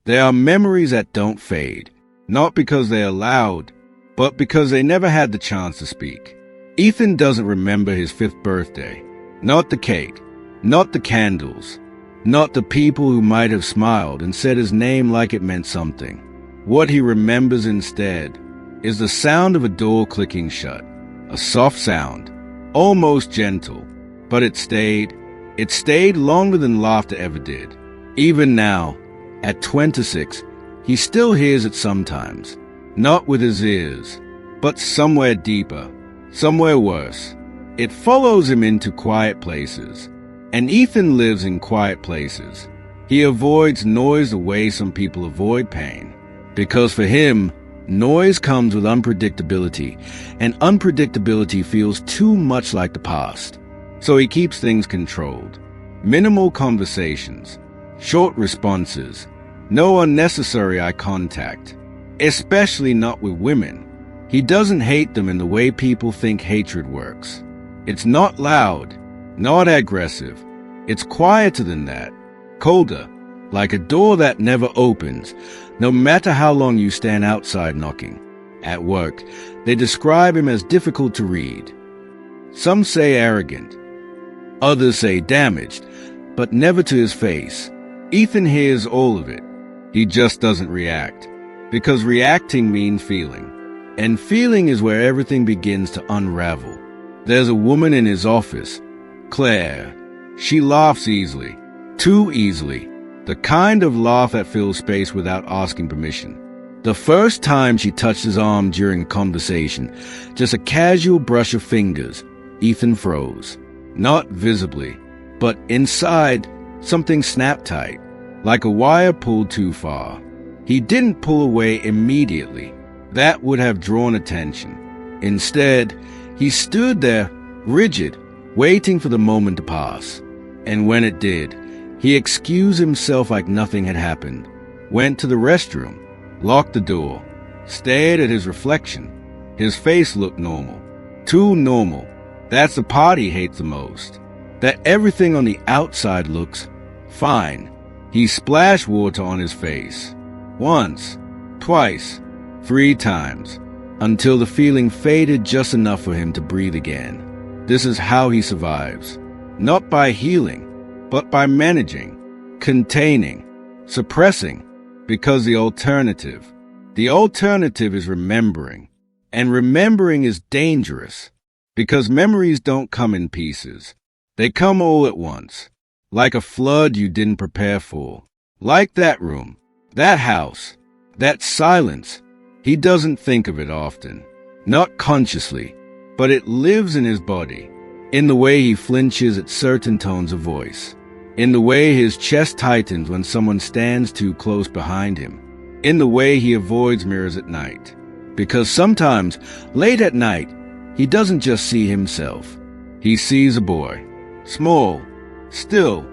There are memories that don't fade, not because they are loud, but because they never had the chance to speak. Ethan doesn't remember his 5th birthday. Not the cake, not the candles, not the people who might have smiled and said his name like it meant something. What he remembers instead is the sound of a door clicking shut, a soft sound, almost gentle, but it stayed. It stayed longer than laughter ever did. Even now, at 26, he still hears it sometimes, not with his ears, but somewhere deeper, somewhere worse. It follows him into quiet places, and Ethan lives in quiet places. He avoids noise the way some people avoid pain, because for him, noise comes with unpredictability, and unpredictability feels too much like the past. So he keeps things controlled. Minimal conversations, short responses, no unnecessary eye contact, especially not with women. He doesn't hate them in the way people think hatred works. It's not loud, not aggressive. It's quieter than that, colder, like a door that never opens, no matter how long you stand outside knocking. At work, they describe him as difficult to read. Some say arrogant, others say damaged, but never to his face. Ethan hears all of it. He just doesn't react, because reacting means feeling, and feeling is where everything begins to unravel. There's a woman in his office, Claire. She laughs easily, too easily, the kind of laugh that fills space without asking permission. The first time she touched his arm during a conversation, just a casual brush of fingers, Ethan froze. Not visibly, but inside, something snapped tight, like a wire pulled too far. He didn't pull away immediately. That would have drawn attention. Instead, he stood there, rigid, waiting for the moment to pass. And when it did, he excused himself like nothing had happened, went to the restroom, locked the door, stared at his reflection. His face looked normal. Too normal. That's the part he hates the most. That everything on the outside looks fine. He splashed water on his face. Once, twice, 3 times, until the feeling faded just enough for him to breathe again. This is how he survives. Not by healing, but by managing, containing, suppressing, because the alternative is remembering. And remembering is dangerous, because memories don't come in pieces. They come all at once, like a flood you didn't prepare for. Like that room, that house, that silence. He doesn't think of it often, not consciously, but it lives in his body, in the way he flinches at certain tones of voice, in the way his chest tightens when someone stands too close behind him, in the way he avoids mirrors at night. Because sometimes, late at night, he doesn't just see himself. He sees a boy, small, still,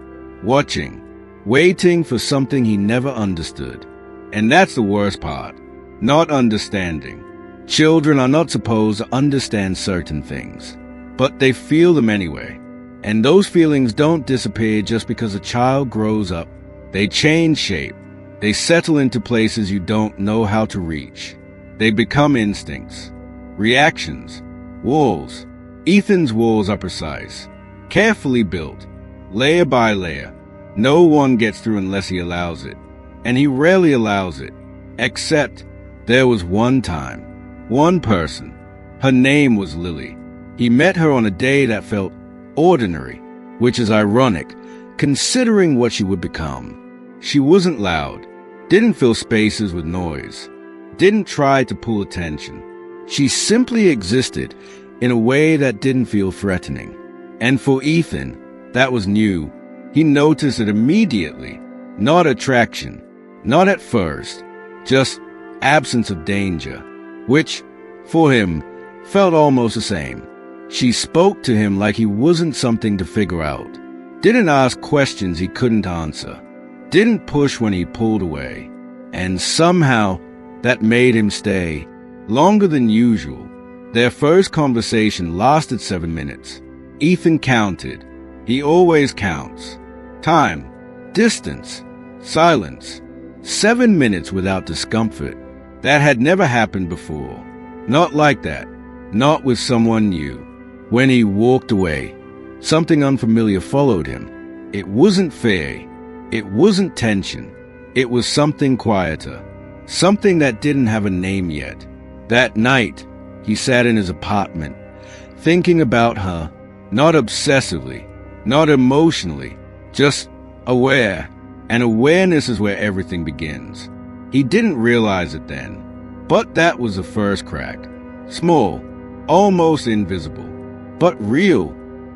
watching, waiting for something he never understood. And that's the worst part, not understanding. Children are not supposed to understand certain things, but they feel them anyway. And those feelings don't disappear just because a child grows up. They change shape. They settle into places you don't know how to reach. They become instincts, reactions, walls. Ethan's walls are precise, carefully built, layer by layer. No one gets through unless he allows it, and he rarely allows it, except there was one time, one person. Her name was Lily. He met her on a day that felt ordinary, which is ironic, considering what she would become. She wasn't loud, didn't fill spaces with noise, didn't try to pull attention. She simply existed in a way that didn't feel threatening. And for Ethan, that was new. He noticed it immediately. Not attraction, not at first, just absence of danger, which, for him, felt almost the same. She spoke to him like he wasn't something to figure out, didn't ask questions he couldn't answer, didn't push when he pulled away, and somehow that made him stay longer than usual. Their first conversation lasted 7 minutes. Ethan counted. He always counts. Time, distance, silence. 7 minutes without discomfort. That had never happened before. Not like that. Not with someone new. When he walked away, something unfamiliar followed him. It wasn't fear. It wasn't tension. It was something quieter. Something that didn't have a name yet. That night, he sat in his apartment, thinking about her, not obsessively, not emotionally, just aware. And awareness is where everything begins. He didn't realize it then, but that was the first crack. Small, almost invisible, but real,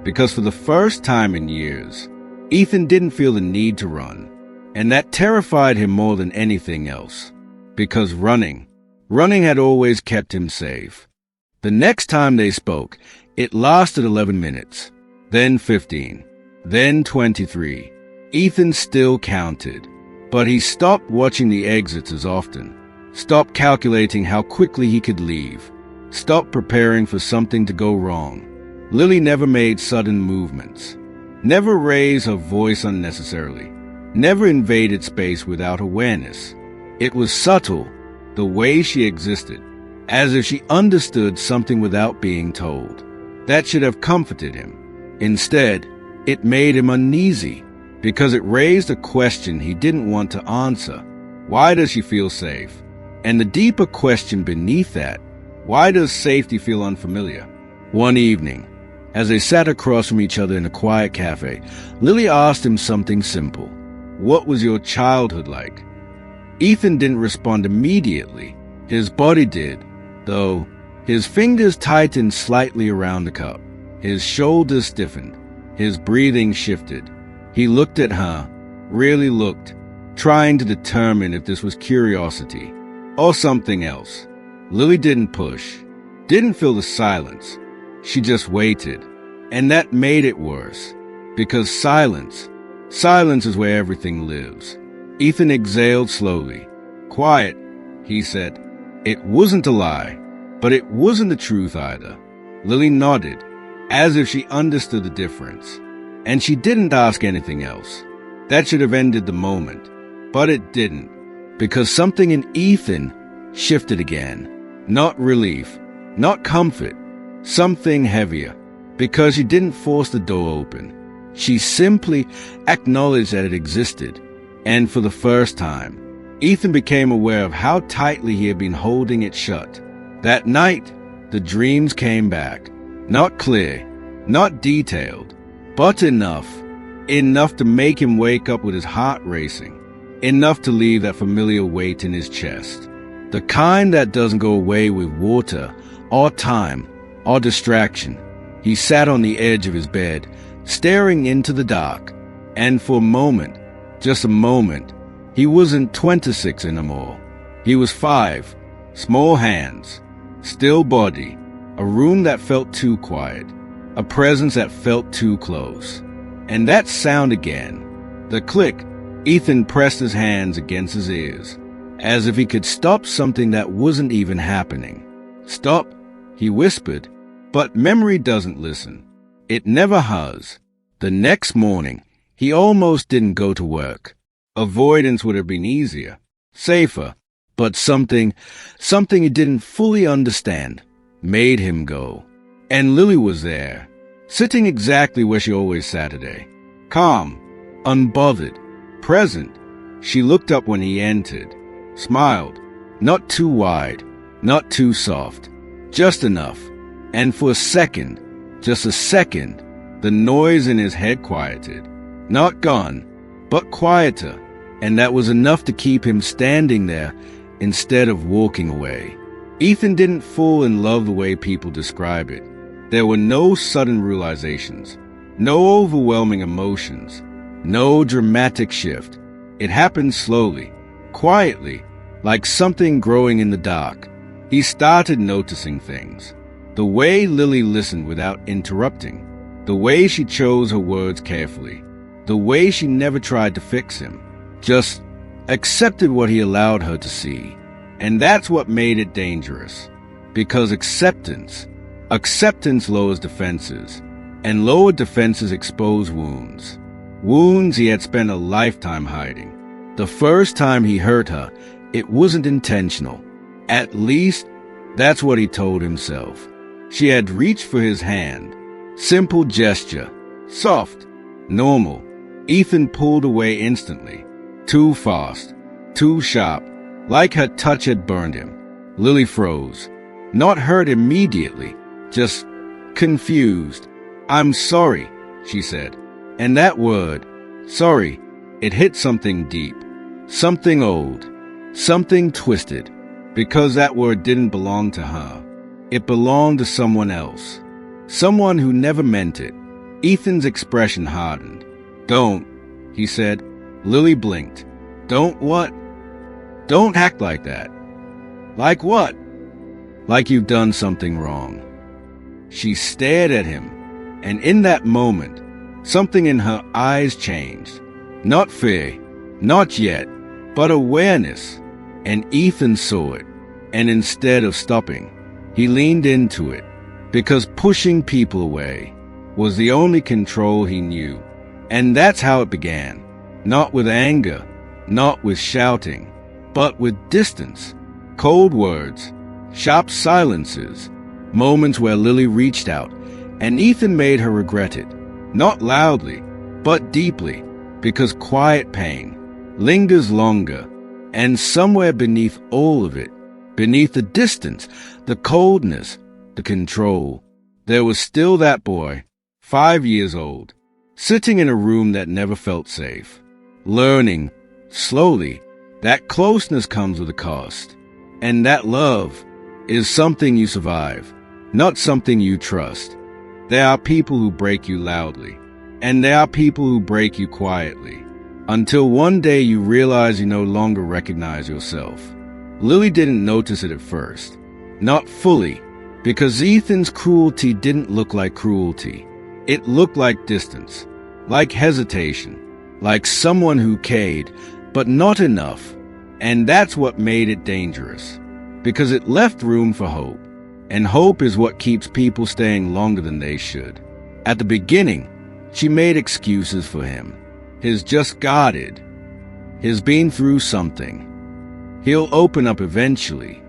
because for the first time in years, Ethan didn't feel the need to run, and that terrified him more than anything else, because running had always kept him safe. The next time they spoke, it lasted 11 minutes, then 15, then 23. Ethan still counted, but he stopped watching the exits as often, stopped calculating how quickly he could leave, stopped preparing for something to go wrong. Lily never made sudden movements, never raised her voice unnecessarily, never invaded space without awareness. It was subtle, the way she existed, as if she understood something without being told. That should have comforted him. Instead, it made him uneasy, because it raised a question he didn't want to answer. Why does she feel safe? And the deeper question beneath that, why does safety feel unfamiliar? One evening, as they sat across from each other in a quiet cafe, Lily asked him something simple. What was your childhood like? Ethan didn't respond immediately. His body did, though. His fingers tightened slightly around the cup. His shoulders stiffened. His breathing shifted. He looked at her, really looked, trying to determine if this was curiosity or something else. Lily didn't push, didn't fill the silence. She just waited, and that made it worse, because silence is where everything lives. Ethan exhaled slowly. Quiet, he said. It wasn't a lie, but it wasn't the truth either. Lily nodded, as if she understood the difference, and she didn't ask anything else. That should have ended the moment, but it didn't, because something in Ethan shifted again. Not relief, not comfort, something heavier, because she didn't force the door open. She simply acknowledged that it existed, and for the first time, Ethan became aware of how tightly he had been holding it shut. That night, the dreams came back, not clear, not detailed, but enough to make him wake up with his heart racing, enough to leave that familiar weight in his chest. The kind that doesn't go away with water, or time, or distraction. He sat on the edge of his bed, staring into the dark, and for a moment, just a moment, he wasn't 26 anymore. He was 5, small hands, still body, a room that felt too quiet, a presence that felt too close. And that sound again, the click. Ethan pressed his hands against his ears, as if he could stop something that wasn't even happening. Stop, he whispered, but memory doesn't listen. It never has. The next morning, he almost didn't go to work. Avoidance would have been easier, safer, but something he didn't fully understand made him go. And Lily was there, sitting exactly where she always sat today. Calm, unbothered, present. She looked up when he entered, smiled, not too wide, not too soft, just enough. And for a second, just a second, the noise in his head quieted. Not gone, but quieter. And that was enough to keep him standing there instead of walking away. Ethan didn't fall in love the way people describe it. There were no sudden realizations, no overwhelming emotions, no dramatic shift. It happened slowly, quietly, like something growing in the dark. He started noticing things. The way Lily listened without interrupting, the way she chose her words carefully, the way she never tried to fix him, just accepted what he allowed her to see. And that's what made it dangerous, because acceptance lowers defenses, and lower defenses expose wounds he had spent a lifetime hiding. The first time he hurt her, it wasn't intentional. At least, that's what he told himself. She had reached for his hand. Simple gesture. Soft. Normal. Ethan pulled away instantly. Too fast. Too sharp. Like her touch had burned him. Lily froze. Not hurt immediately. Just confused. "I'm sorry," she said. And that word, sorry, it hit something deep. Something old. Something twisted. Because that word didn't belong to her. It belonged to someone else. Someone who never meant it. Ethan's expression hardened. "Don't," he said. Lily blinked. "Don't what?" "Don't act like that." "Like what?" "Like you've done something wrong." She stared at him, and in that moment, something in her eyes changed. Not fear, not yet, but awareness. And Ethan saw it, and instead of stopping, he leaned into it, because pushing people away was the only control he knew. And that's how it began. Not with anger, not with shouting, but with distance, cold words, sharp silences, moments where Lily reached out, and Ethan made her regret it. Not loudly, but deeply, because quiet pain lingers longer. And somewhere beneath all of it, beneath the distance, the coldness, the control, there was still that boy, 5 years old, sitting in a room that never felt safe, learning, slowly, that closeness comes with a cost, and that love is something you survive, not something you trust. There are people who break you loudly, and there are people who break you quietly, until one day you realize you no longer recognize yourself. Lily didn't notice it at first, not fully, because Ethan's cruelty didn't look like cruelty. It looked like distance, like hesitation, like someone who cared, but not enough. And that's what made it dangerous, because it left room for hope. And hope is what keeps people staying longer than they should. At the beginning, she made excuses for him. He's just guarded. He's been through something. He'll open up eventually.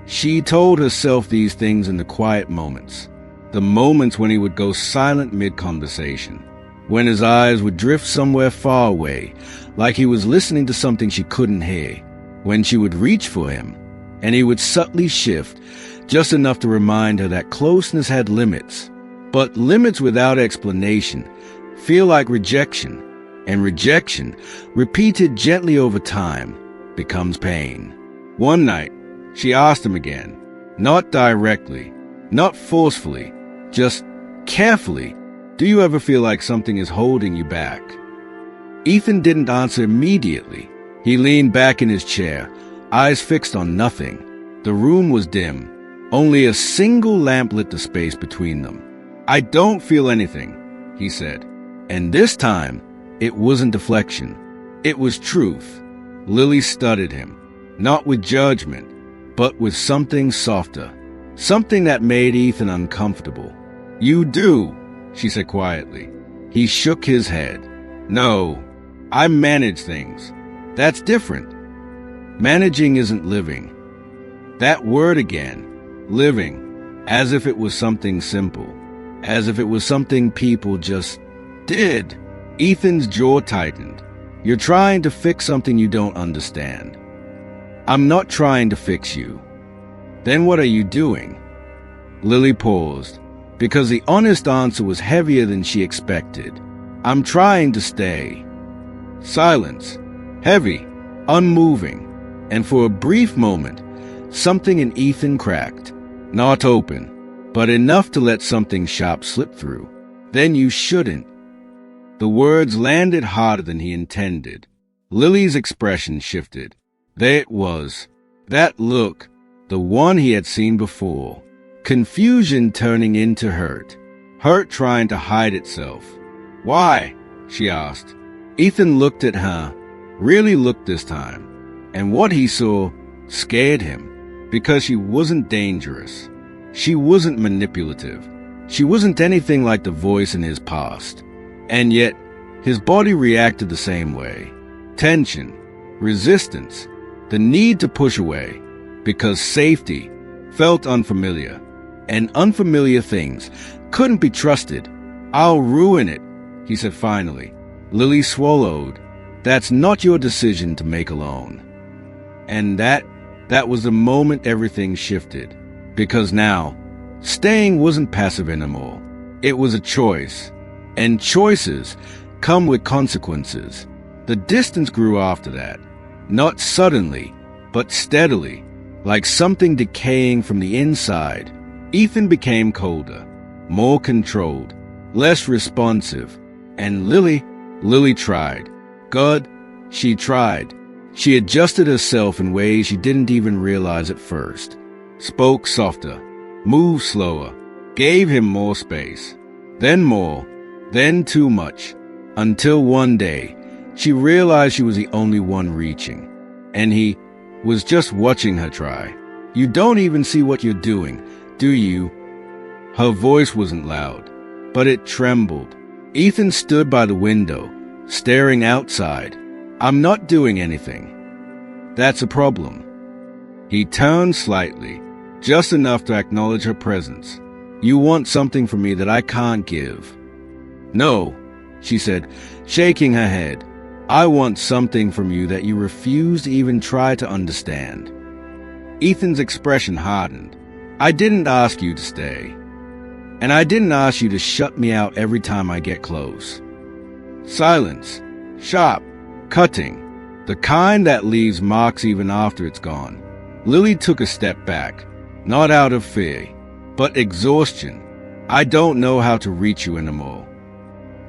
She told herself these things in the quiet moments, the moments when he would go silent mid-conversation, when his eyes would drift somewhere far away, like he was listening to something she couldn't hear, when she would reach for him, and he would subtly shift, just enough to remind her that closeness had limits. But limits without explanation feel like rejection. And rejection, repeated gently over time, becomes pain. One night, she asked him again, not directly, not forcefully, just carefully, "Do you ever feel like something is holding you back?" Ethan didn't answer immediately. He leaned back in his chair, eyes fixed on nothing. The room was dim. Only a single lamp lit the space between them. "I don't feel anything," he said. And this time, it wasn't deflection. It was truth. Lily studied him, not with judgment, but with something softer, something that made Ethan uncomfortable. "You do," she said quietly. He shook his head. "No, I manage things. That's different. Managing isn't living." That word again, living, as if it was something simple, as if it was something people just did. Ethan's jaw tightened. "You're trying to fix something you don't understand." "I'm not trying to fix you." "Then what are you doing?" Lily paused, because the honest answer was heavier than she expected. "I'm trying to stay." Silence. Heavy. Unmoving. And for a brief moment, something in Ethan cracked. Not open, but enough to let something sharp slip through. "Then you shouldn't." The words landed harder than he intended. Lily's expression shifted. There it was. That look, the one he had seen before. Confusion turning into hurt. Hurt trying to hide itself. "Why?" she asked. Ethan looked at her, really looked this time. And what he saw scared him, because she wasn't dangerous. She wasn't manipulative. She wasn't anything like the voice in his past. And yet, his body reacted the same way. Tension, resistance, the need to push away, because safety felt unfamiliar, and unfamiliar things couldn't be trusted. "I'll ruin it," he said finally. Lily swallowed. "That's not your decision to make alone." And that was the moment everything shifted. Because now, staying wasn't passive anymore. It was a choice. And choices come with consequences. The distance grew after that. Not suddenly, but steadily, like something decaying from the inside. Ethan became colder, more controlled, less responsive. And Lily tried. God, she tried. She adjusted herself in ways she didn't even realize at first. Spoke softer, moved slower, gave him more space. Then more, then too much. Until one day, she realized she was the only one reaching. And he was just watching her try. "You don't even see what you're doing, do you?" Her voice wasn't loud, but it trembled. Ethan stood by the window, staring outside. "I'm not doing anything." "That's a problem." He turned slightly, just enough to acknowledge her presence. "You want something from me that I can't give." "No," she said, shaking her head. "I want something from you that you refuse to even try to understand." Ethan's expression hardened. "I didn't ask you to stay. And I didn't ask you to shut me out every time I get close." Silence. Sharp. Cutting. The kind that leaves marks even after it's gone. Lily took a step back. Not out of fear, but exhaustion. "I don't know how to reach you anymore."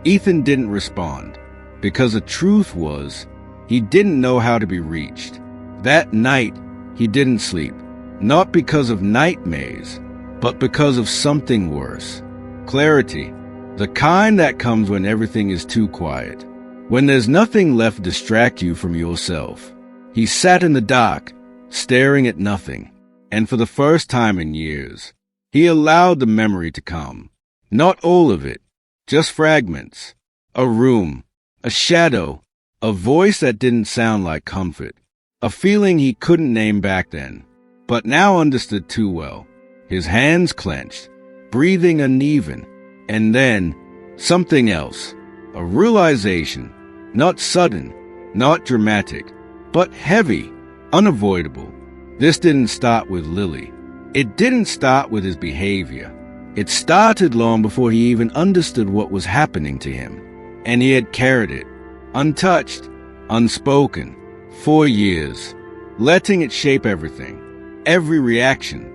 Ethan didn't respond, because the truth was, he didn't know how to be reached. That night, he didn't sleep, not because of nightmares, but because of something worse. Clarity, the kind that comes when everything is too quiet, when there's nothing left to distract you from yourself. He sat in the dark, staring at nothing, and for the first time in years, he allowed the memory to come. Not all of it, just fragments. A room, a shadow, a voice that didn't sound like comfort, a feeling he couldn't name back then, but now understood too well. His hands clenched, breathing uneven, and then something else, a realization, not sudden, not dramatic, but heavy, unavoidable. This didn't start with Lily. It didn't start with his behavior. It started long before he even understood what was happening to him. And he had carried it, untouched, unspoken, for years, letting it shape everything, every reaction,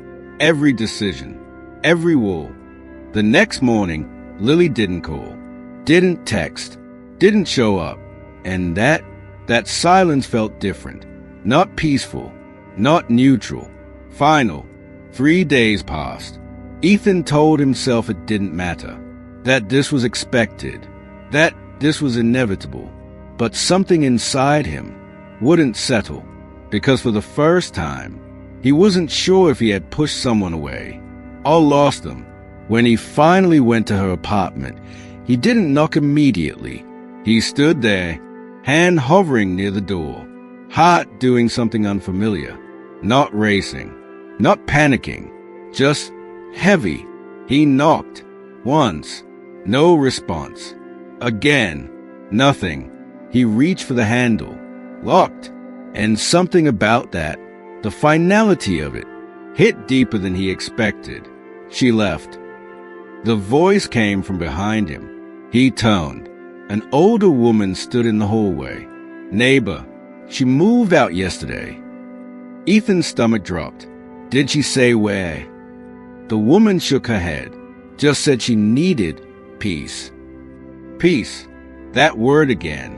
every decision, every wall. The next morning, Lily didn't call, didn't text, didn't show up, and that silence felt different, not peaceful, not neutral, final. 3 days passed. Ethan told himself it didn't matter, that this was expected, that this was inevitable, but something inside him wouldn't settle, because for the first time, he wasn't sure if he had pushed someone away or lost them. When he finally went to her apartment, he didn't knock immediately. He stood there, hand hovering near the door, heart doing something unfamiliar, not racing, not panicking, just heavy. He knocked once, no response. Again, nothing. He reached for the handle, locked, and something about that, the finality of it, hit deeper than he expected. She left. The voice came from behind him. He turned. An older woman stood in the hallway. "Neighbor, she moved out yesterday." Ethan's stomach dropped. Did she say where? The woman shook her head, just said she needed peace. Peace. That word again.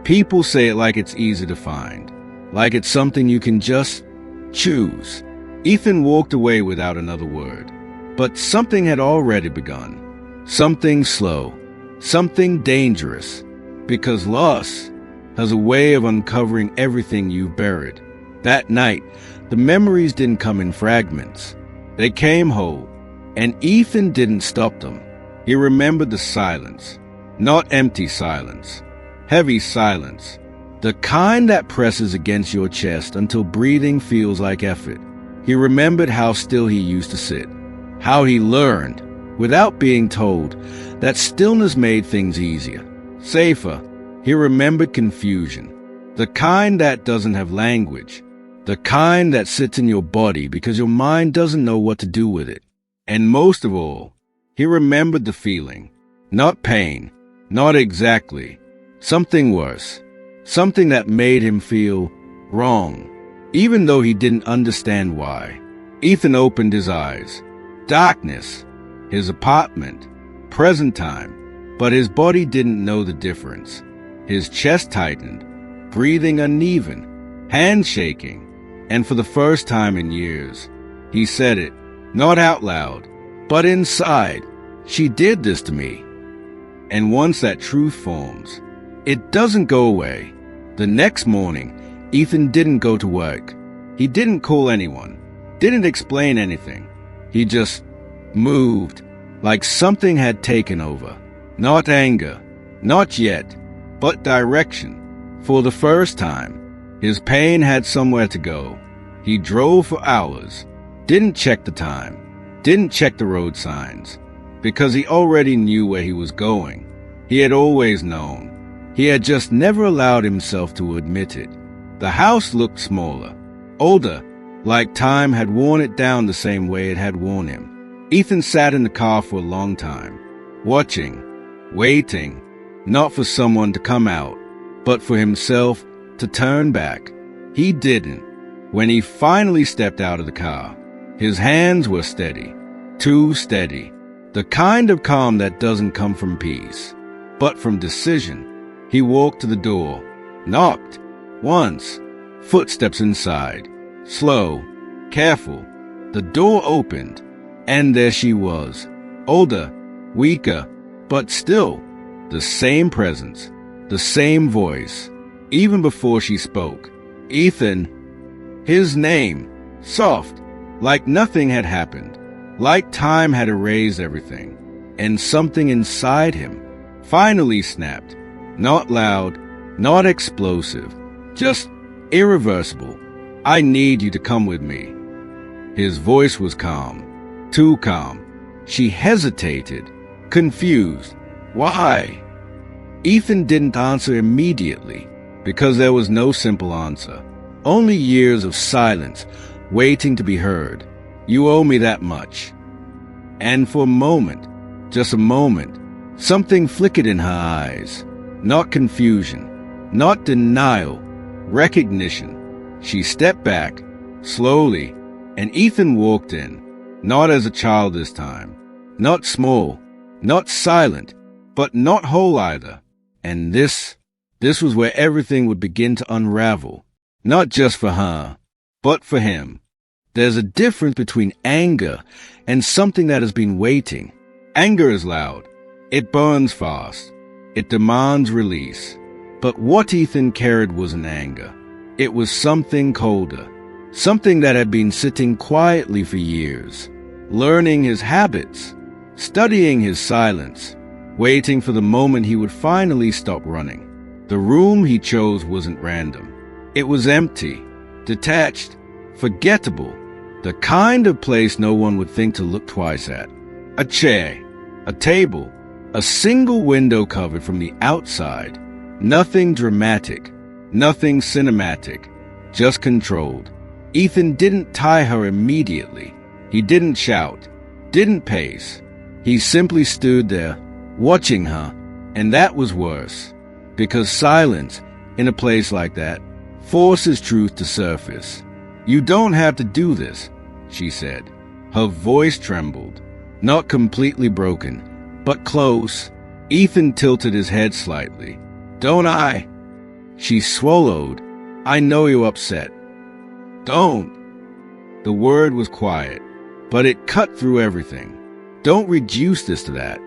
People say it like it's easy to find, like it's something you can just choose. Ethan walked away without another word. But something had already begun. Something slow. Something dangerous. Because loss has a way of uncovering everything you've buried. That night, the memories didn't come in fragments. They came whole, and Ethan didn't stop them. He remembered the silence. Not empty silence. Heavy silence. The kind that presses against your chest until breathing feels like effort. He remembered how still he used to sit, how he learned, without being told, that stillness made things easier, safer. He remembered confusion, the kind that doesn't have language, the kind that sits in your body because your mind doesn't know what to do with it. And most of all, he remembered the feeling, not pain, not exactly, something worse, something that made him feel wrong, even though he didn't understand why. Ethan opened his eyes. Darkness, his apartment, present time, but his body didn't know the difference. His chest tightened, breathing uneven, hands shaking, and for the first time in years, he said it, not out loud, but inside. She did this to me. And once that truth forms, it doesn't go away. The next morning, Ethan didn't go to work. He didn't call anyone, didn't explain anything. He just moved, like something had taken over. Not anger, not yet, but direction. For the first time, his pain had somewhere to go. He drove for hours, didn't check the time, didn't check the road signs, because he already knew where he was going. He had always known. He had just never allowed himself to admit it. The house looked smaller, older, like time had worn it down the same way it had worn him. Ethan sat in the car for a long time, watching, waiting, not for someone to come out, but for himself to turn back. He didn't. When he finally stepped out of the car, his hands were steady, too steady, the kind of calm that doesn't come from peace, but from decision. He walked to the door, knocked, once, footsteps inside, slow, careful. The door opened, and there she was, older, weaker, but still, the same presence, the same voice, even before she spoke. Ethan, his name, soft, like nothing had happened, like time had erased everything, and something inside him finally snapped. Not loud, not explosive, just irreversible. I need you to come with me. His voice was calm, too calm. She hesitated, confused. Why? Ethan didn't answer immediately, because there was no simple answer. Only years of silence, waiting to be heard. You owe me that much. And for a moment, just a moment, something flickered in her eyes. Not confusion, not denial, recognition. She stepped back, slowly, and Ethan walked in, not as a child this time, not small, not silent, but not whole either. And this was where everything would begin to unravel, not just for her, but for him. There's a difference between anger and something that has been waiting. Anger is loud. It burns fast. It demands release. But what Ethan carried wasn't anger. It was something colder, something that had been sitting quietly for years, learning his habits, studying his silence, waiting for the moment he would finally stop running. The room he chose wasn't random. It was empty, detached, forgettable, the kind of place no one would think to look twice at. A chair, a table, a single window covered from the outside. Nothing dramatic, nothing cinematic, just controlled. Ethan didn't tie her immediately. He didn't shout, didn't pace. He simply stood there, watching her, and that was worse, because silence, in a place like that, forces truth to surface. You don't have to do this, she said. Her voice trembled, not completely broken, but close. Ethan tilted his head slightly. Don't I? She swallowed. I know you're upset. Don't. The word was quiet, but it cut through everything. Don't reduce this to that.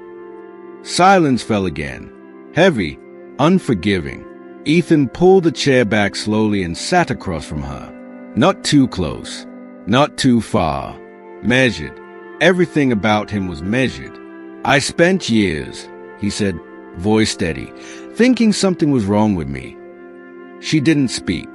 Silence fell again, heavy, unforgiving. Ethan pulled the chair back slowly and sat across from her. Not too close, not too far. Measured. Everything about him was measured. I spent years, he said, voice steady, thinking something was wrong with me. She didn't speak,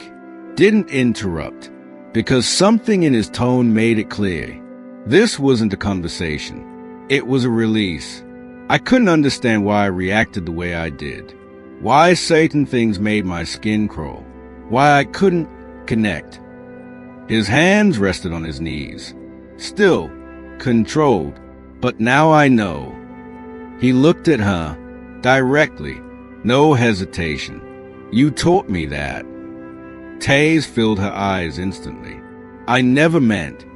didn't interrupt, because something in his tone made it clear. This wasn't a conversation. It was a release. I couldn't understand why I reacted the way I did. Why certain things made my skin crawl. Why I couldn't connect. His hands rested on his knees. Still, controlled. But now I know. He looked at her, directly. No hesitation. You taught me that. Tears filled her eyes instantly. I never meant.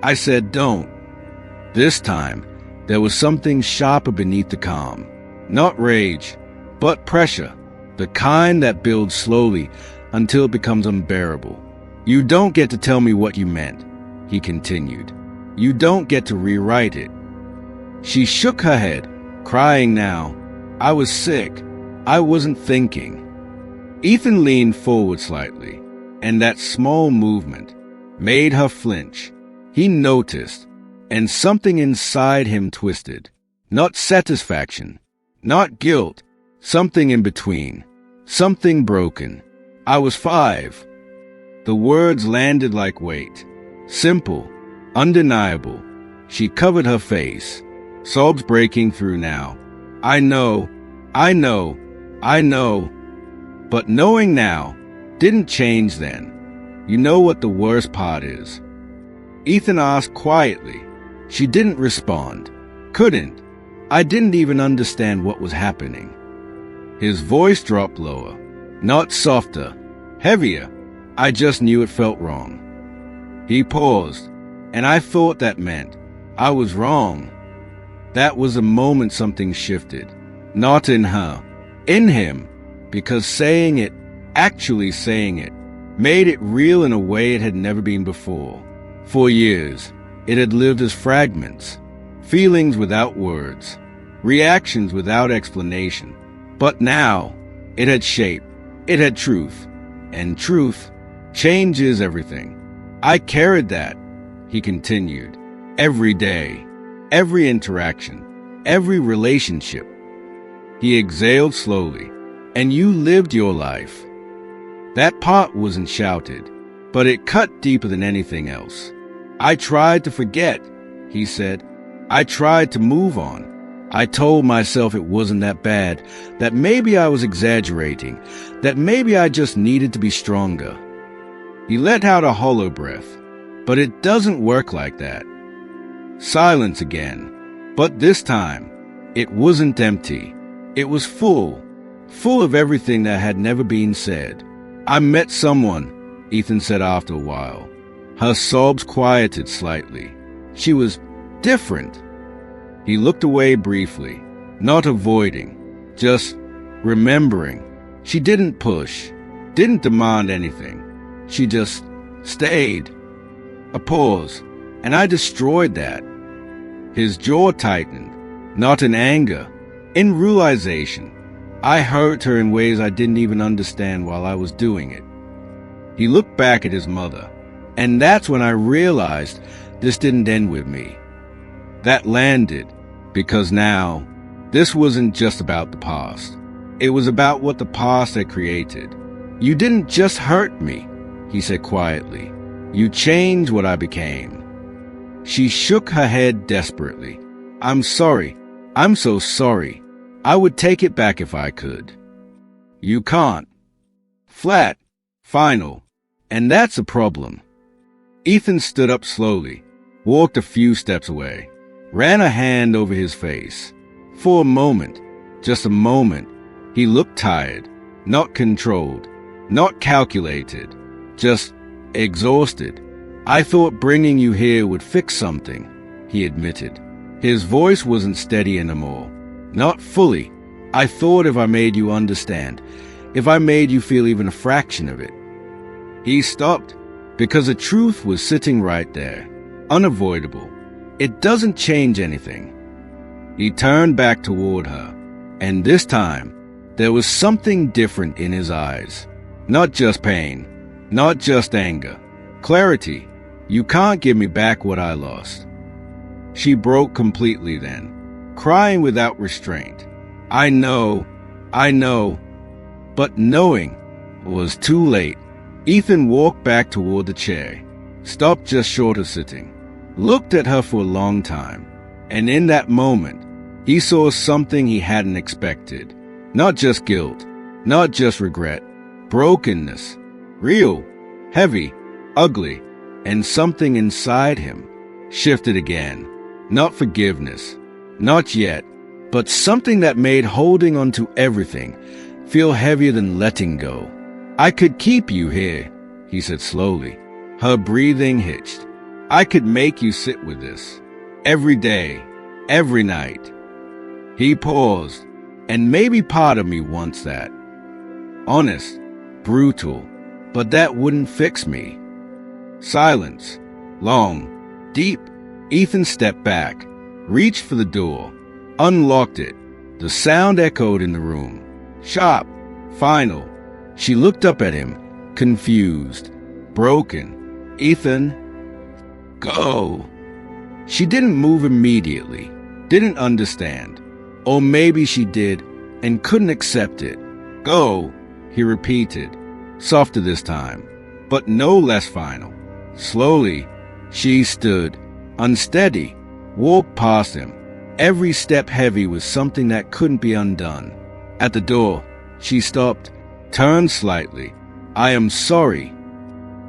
I said don't. This time, there was something sharper beneath the calm. Not rage, but pressure. The kind that builds slowly until it becomes unbearable. You don't get to tell me what you meant, he continued. You don't get to rewrite it. She shook her head, crying now. I was sick. I wasn't thinking. Ethan leaned forward slightly, and that small movement made her flinch. He noticed, and something inside him twisted. Not satisfaction, not guilt, something in between, something broken. I was 5. The words landed like weight. Simple, undeniable. She covered her face, sobs breaking through now. I know. But knowing now didn't change then. You know what the worst part is? Ethan asked quietly. She didn't respond. Couldn't. I didn't even understand what was happening. His voice dropped lower, not softer, heavier. I just knew it felt wrong. He paused, and I thought that meant I was wrong. That was the moment something shifted. Not in her, in him, because saying it, actually saying it, made it real in a way it had never been before. For years, it had lived as fragments, feelings without words, reactions without explanation. But now, it had shape, it had truth, and truth changes everything. I carried that, he continued, every day, every interaction, every relationship. He exhaled slowly. And you lived your life. That part wasn't shouted, but it cut deeper than anything else. I tried to forget, he said. I tried to move on. I told myself it wasn't that bad, that maybe I was exaggerating, that maybe I just needed to be stronger. He let out a hollow breath, but it doesn't work like that. Silence again, but this time, it wasn't empty. It was full of everything that had never been said. I met someone, Ethan said after a while. Her sobs quieted slightly. She was different. He looked away briefly, not avoiding, just remembering. She didn't push, didn't demand anything. She just stayed. A pause, and I destroyed that. His jaw tightened, not in anger, in realization. I hurt her in ways I didn't even understand while I was doing it. He looked back at his mother, and that's when I realized this didn't end with me. That landed, because now, this wasn't just about the past. It was about what the past had created. You didn't just hurt me, he said quietly. You changed what I became. She shook her head desperately. I'm sorry. I'm so sorry. I would take it back if I could. You can't. Flat. Final. And that's a problem. Ethan stood up slowly, walked a few steps away, ran a hand over his face. For a moment, just a moment, he looked tired, not controlled, not calculated, just exhausted. I thought bringing you here would fix something, he admitted. His voice wasn't steady anymore. Not fully. I thought if I made you understand, if I made you feel even a fraction of it. He stopped, because the truth was sitting right there, unavoidable. It doesn't change anything. He turned back toward her, and this time, there was something different in his eyes. Not just pain, not just anger. Clarity. You can't give me back what I lost. She broke completely then, crying without restraint. I know, but knowing was too late. Ethan walked back toward the chair, stopped just short of sitting, looked at her for a long time, and in that moment, he saw something he hadn't expected. Not just guilt, not just regret, brokenness, real, heavy, ugly, and something inside him shifted again. Not forgiveness, not yet, but something that made holding on to everything feel heavier than letting go. "I could keep you here," he said slowly. Her breathing hitched. "I could make you sit with this. Every day, every night." He paused, and maybe part of me wants that. Honest, brutal, but that wouldn't fix me. Silence. Long, deep. Ethan stepped back, reached for the door, unlocked it. The sound echoed in the room. Sharp, final. She looked up at him, confused, broken. "Ethan, go." She didn't move immediately, didn't understand. Or maybe she did and couldn't accept it. "Go," he repeated, softer this time, but no less final. Slowly, she stood, unsteady, walked past him, every step heavy with something that couldn't be undone. At the door, she stopped, turned slightly. "I am sorry."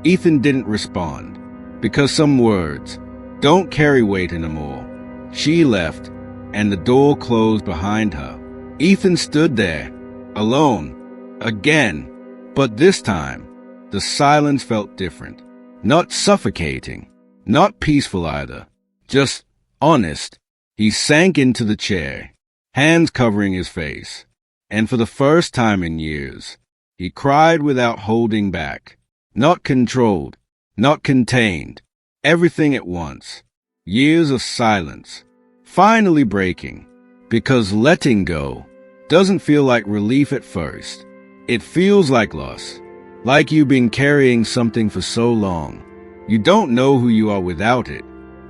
Ethan didn't respond, because some words don't carry weight anymore. She left, and the door closed behind her. Ethan stood there, alone, again, but this time, the silence felt different. Not suffocating, not peaceful either, just honest. He sank into the chair, hands covering his face, and for the first time in years, he cried without holding back. Not controlled, not contained, everything at once. Years of silence, finally breaking, because letting go doesn't feel like relief at first. It feels like loss, like you've been carrying something for so long. You don't know who you are without it.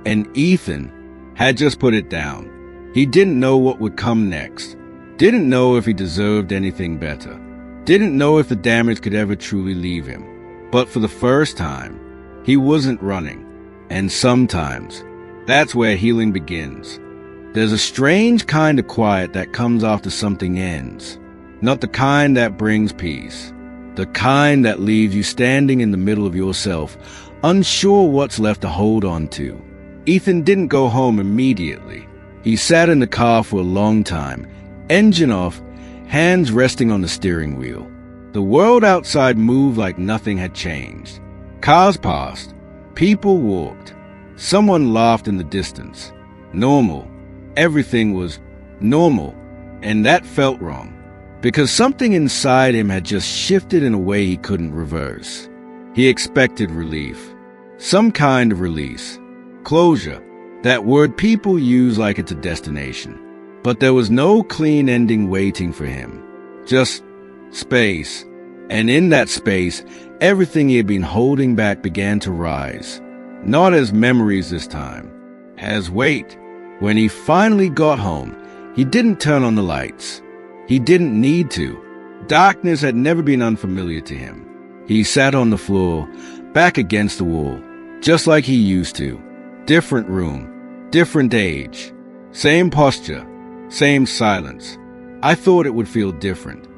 And Ethan had just put it down. He didn't know what would come next, didn't know if he deserved anything better, didn't know if the damage could ever truly leave him. But for the first time, he wasn't running. And sometimes, that's where healing begins. There's a strange kind of quiet that comes after something ends. Not the kind that brings peace. The kind that leaves you standing in the middle of yourself, unsure what's left to hold on to. Ethan didn't go home immediately. He sat in the car for a long time, engine off, hands resting on the steering wheel. The world outside moved like nothing had changed. Cars passed. People walked. Someone laughed in the distance. Normal. Everything was normal. And that felt wrong. Because something inside him had just shifted in a way he couldn't reverse. He expected relief. Some kind of release. Closure. That word people use like it's a destination. But there was no clean ending waiting for him. Just space. And in that space, everything he had been holding back began to rise. Not as memories this time, as weight. When he finally got home, he didn't turn on the lights. He didn't need to. Darkness had never been unfamiliar to him. He sat on the floor, back against the wall, just like he used to. Different room, different age, same posture, same silence. I thought it would feel different.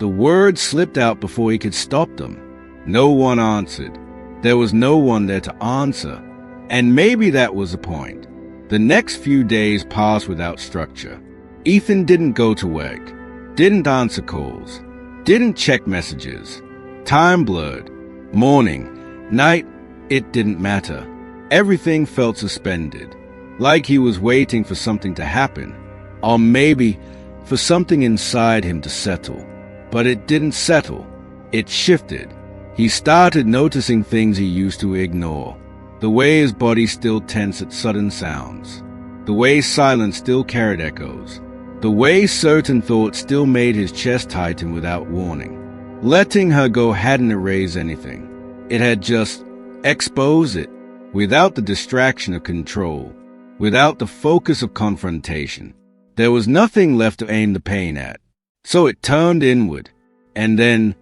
The words slipped out before he could stop them. No one answered. There was no one there to answer. And maybe that was the point. The next few days passed without structure. Ethan didn't go to work, didn't answer calls, didn't check messages. Time blurred. Morning, night, it didn't matter. Everything felt suspended, like he was waiting for something to happen, or maybe for something inside him to settle. But it didn't settle. It shifted. He started noticing things he used to ignore. The way his body still tensed at sudden sounds. The way silence still carried echoes. The way certain thoughts still made his chest tighten without warning. Letting her go hadn't erased anything. It had just exposed it, without the distraction of control, without the focus of confrontation. There was nothing left to aim the pain at. So it turned inward, and then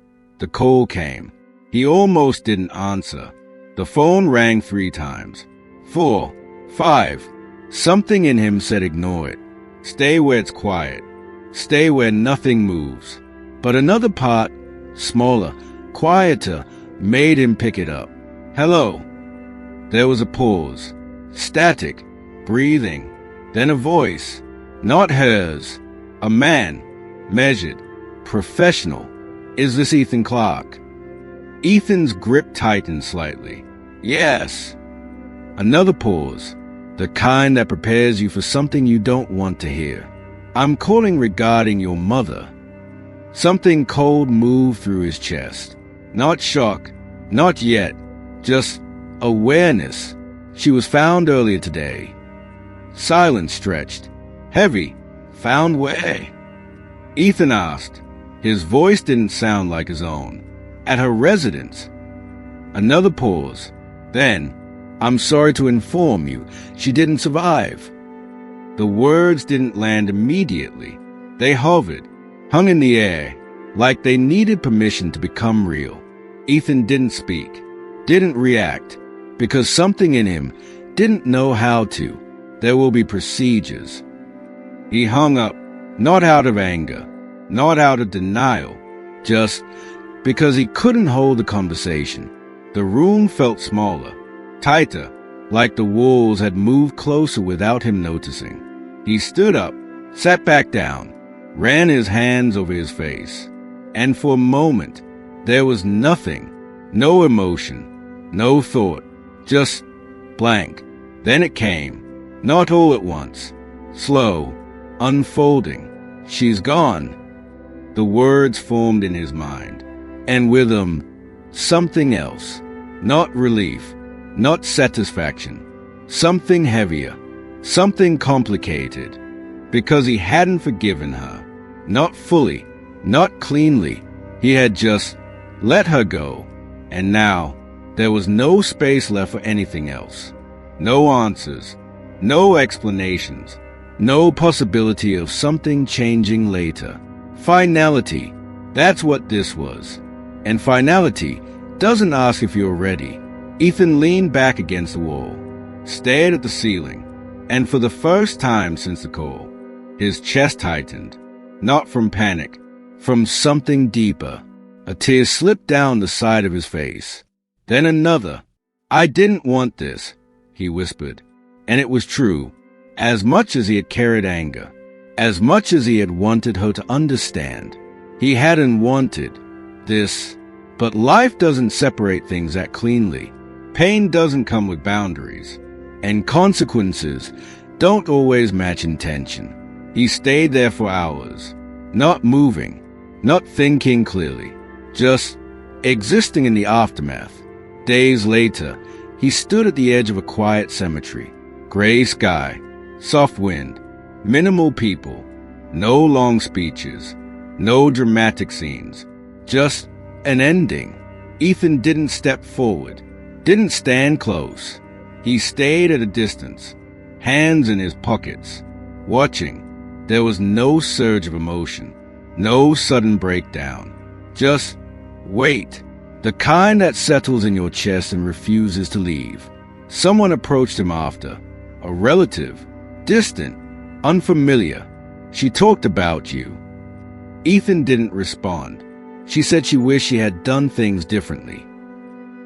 The call came. He almost didn't answer. The phone rang 3 times. 4, 5. Something in him said ignore it. Stay where it's quiet. Stay where nothing moves. But another part, smaller, quieter, made him pick it up. Hello. There was a pause. Static. Breathing. Then a voice. Not hers. A man. Measured. Professional. Is this Ethan Clark? Ethan's grip tightened slightly. Yes. Another pause. The kind that prepares you for something you don't want to hear. I'm calling regarding your mother. Something cold moved through his chest. Not shock. Not yet. Just awareness. She was found earlier today. Silence stretched. Heavy. Found where? Ethan asked. His voice didn't sound like his own. At her residence. Another pause. Then, I'm sorry to inform you, she didn't survive. The words didn't land immediately. They hovered, hung in the air, like they needed permission to become real. Ethan didn't speak, didn't react, because something in him didn't know how to. There will be procedures. He hung up, not out of anger, not out of denial, just because he couldn't hold the conversation. The room felt smaller, tighter, like the walls had moved closer without him noticing. He stood up, sat back down, ran his hands over his face, and for a moment, there was nothing, no emotion, no thought, just blank. Then it came, not all at once, slow, unfolding. She's gone. The words formed in his mind, and with them, something else, not relief, not satisfaction, something heavier, something complicated, because he hadn't forgiven her, not fully, not cleanly. He had just let her go, and now there was no space left for anything else. No answers, no explanations, no possibility of something changing later. Finality, that's what this was. And finality doesn't ask if you're ready. Ethan leaned back against the wall, stared at the ceiling, and for the first time since the call, his chest tightened, not from panic, from something deeper. A tear slipped down the side of his face. Then another. I didn't want this, he whispered, and it was true. As much as he had carried anger, as much as he had wanted her to understand, he hadn't wanted this. But life doesn't separate things that cleanly. Pain doesn't come with boundaries, and consequences don't always match intention. He stayed there for hours, not moving, not thinking clearly, just existing in the aftermath. Days later, he stood at the edge of a quiet cemetery. Gray sky, soft wind, minimal people, no long speeches, no dramatic scenes, just an ending. Ethan didn't step forward, didn't stand close. He stayed at a distance, hands in his pockets, watching. There was no surge of emotion, no sudden breakdown. Just wait, the kind that settles in your chest and refuses to leave. Someone approached him after, a relative, distant, unfamiliar. She talked about you. Ethan didn't respond. She said she wished she had done things differently.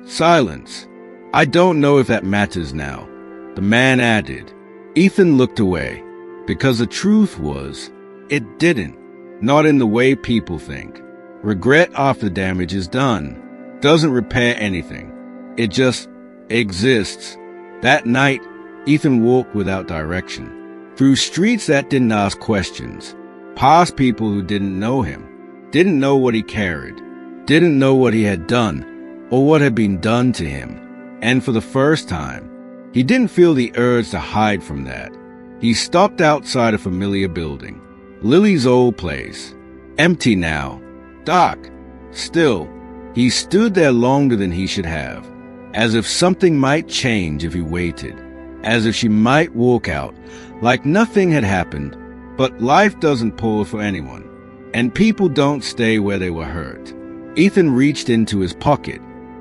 Silence. I don't know if that matters now, the man added. Ethan looked away, because the truth was, it didn't. Not in the way people think. Regret after damage is done doesn't repair anything. It just exists. That night, Ethan walked without direction, through streets that didn't ask questions, past people who didn't know him, didn't know what he carried, didn't know what he had done or what had been done to him. And for the first time, he didn't feel the urge to hide from that. He stopped outside a familiar building, Lily's old place, empty now, dark. Still, he stood there longer than he should have, as if something might change if he waited, as if she might walk out like nothing had happened. But life doesn't pause for anyone, and people don't stay where they were hurt. Ethan reached into his pocket,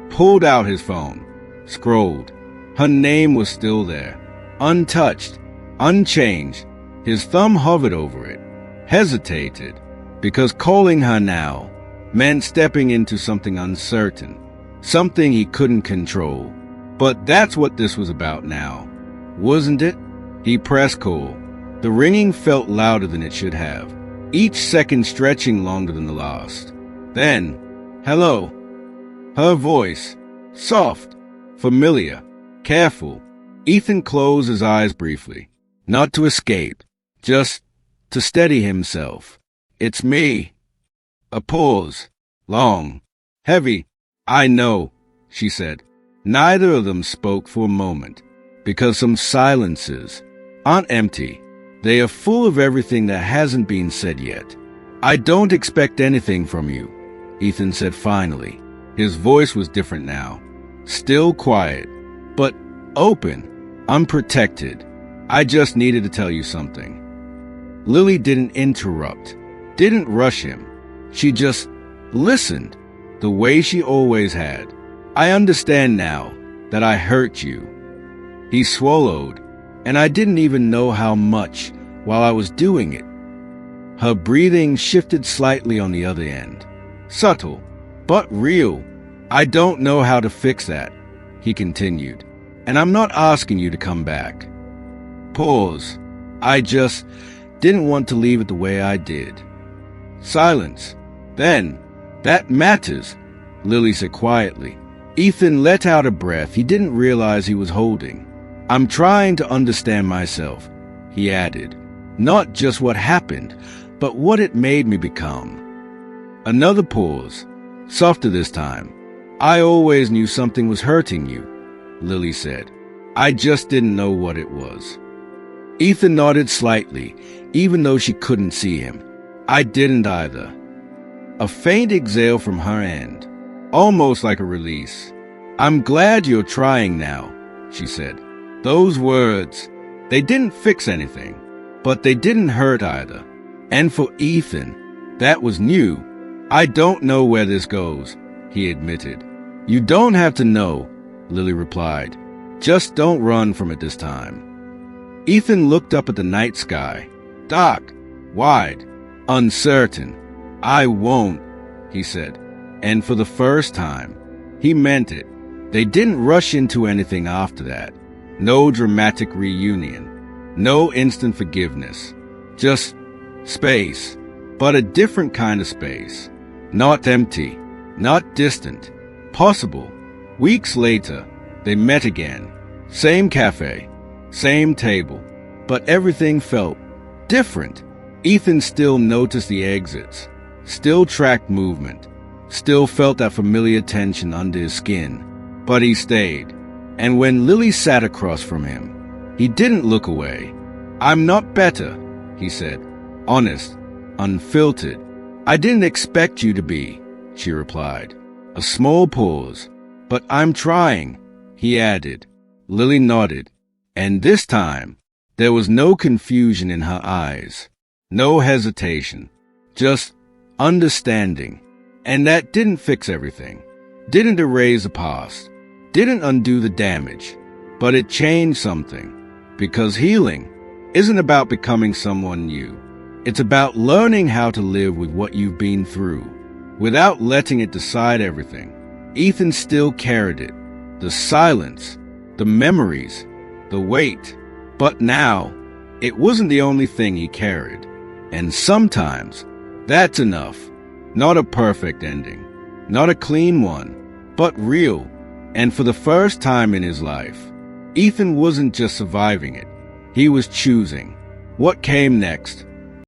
pulled out his phone, scrolled. Her name was still there, untouched, unchanged. His thumb hovered over it, hesitated, because calling her now meant stepping into something uncertain, something he couldn't control. But that's what this was about now, wasn't it? He pressed call. The ringing felt louder than it should have, each second stretching longer than the last. Then, hello. Her voice, soft, familiar, careful. Ethan closed his eyes briefly, not to escape, just to steady himself. It's me. A pause, long, heavy. I know, she said. Neither of them spoke for a moment, because some silences aren't empty. They are full of everything that hasn't been said yet. I don't expect anything from you, Ethan said finally. His voice was different now, still quiet, but open, unprotected. I just needed to tell you something. Lily didn't interrupt, didn't rush him. She just listened, the way she always had. I understand now that I hurt you. He swallowed, and I didn't even know how much while I was doing it. Her breathing shifted slightly on the other end. Subtle, but real. I don't know how to fix that, he continued, and I'm not asking you to come back. Pause. I just didn't want to leave it the way I did. Silence. Then, that matters, Lily said quietly. Ethan let out a breath he didn't realize he was holding. I'm trying to understand myself, he added. Not just what happened, but what it made me become. Another pause, softer this time. I always knew something was hurting you, Lily said. I just didn't know what it was. Ethan nodded slightly, even though she couldn't see him. I didn't either. A faint exhale from her end, almost like a release. I'm glad you're trying now, she said. Those words, they didn't fix anything, but they didn't hurt either. And for Ethan, that was new. I don't know where this goes, he admitted. You don't have to know, Lily replied. Just don't run from it this time. Ethan looked up at the night sky, dark, wide, uncertain. I won't, he said. And for the first time, he meant it. They didn't rush into anything after that. No dramatic reunion. No instant forgiveness. Just space. But a different kind of space. Not empty. Not distant. Possible. Weeks later, they met again. Same cafe. Same table. But everything felt different. Ethan still noticed the exits. Still tracked movement. Still felt that familiar tension under his skin. But he stayed. And when Lily sat across from him, he didn't look away. I'm not better, he said. Honest. Unfiltered. I didn't expect you to be, she replied. A small pause. But I'm trying, he added. Lily nodded. And this time, there was no confusion in her eyes. No hesitation. Just understanding. And that didn't fix everything. Didn't erase the past. Didn't undo the damage. But it changed something. Because healing isn't about becoming someone new. It's about learning how to live with what you've been through, without letting it decide everything. Ethan still carried it. The silence, the memories, the weight. But now, it wasn't the only thing he carried. And sometimes, that's enough. Not a perfect ending. Not a clean one. But real. And for the first time in his life, Ethan wasn't just surviving it. He was choosing what came next.